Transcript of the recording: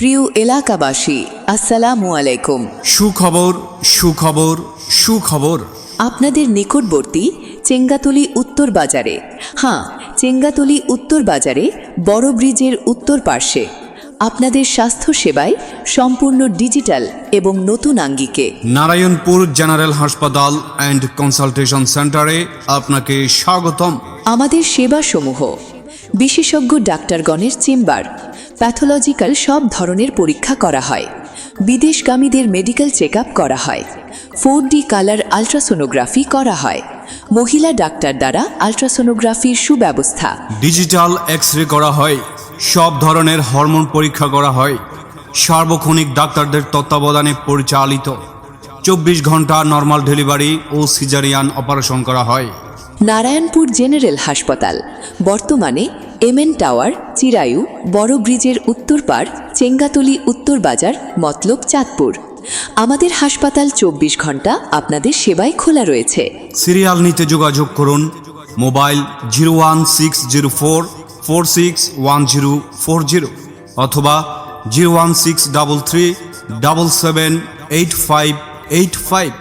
প্রিয় এলাকাবাসী, আসসালামু আলাইকুম। সুখবর সুখবর সুখবর। আপনাদের নিকটবর্তী চেঙ্গাতলী উত্তর বাজারে, চেঙ্গাতলী উত্তর বাজারে বড় ব্রিজের উত্তর পার্শ্বে আপনাদের স্বাস্থ্য সেবায় সম্পূর্ণ ডিজিটাল এবং নতুন আঙ্গিকে নারায়ণপুর জেনারেল হাসপাতাল অ্যান্ড কনসালটেশন সেন্টারে আপনাকে স্বাগতম। আমাদের সেবাসমূহ: বিশেষজ্ঞ ডাক্তারগণের চেম্বার, প্যাথোলজিক্যাল সব ধরনের পরীক্ষা করা হয়, বিদেশগামীদের মেডিকেল চেক আপ করা হয়, 4D কালার আলট্রাসোনোগ্রাফি করা হয়, মহিলা ডাক্তার দ্বারা আলট্রাসোনোগ্রাফির সুব্যবস্থা, ডিজিটাল এক্স-রে করা হয়, সব ধরনের হরমোন পরীক্ষা করা হয়, সার্বক্ষণিক ডাক্তারদের তত্ত্বাবধানে পরিচালিত 24 ঘন্টা নর্মাল ডেলিভারি ও সিজারিয়ান অপারেশন করা হয়। নারায়ণপুর জেনারেল হাসপাতাল, বর্তমানে MN টাওয়ার, চিরায়ু, বড় ব্রিজের উত্তর পাড়, চেঙ্গাতলী উত্তর বাজার, মতলব চাঁদপুর। আমাদের হাসপাতাল 24 ঘন্টা আপনাদের সেবায় খোলা রয়েছে। সিরিয়াল নিতে যোগাযোগ করুন মোবাইল 01604 461040 অথবা 01633 778585।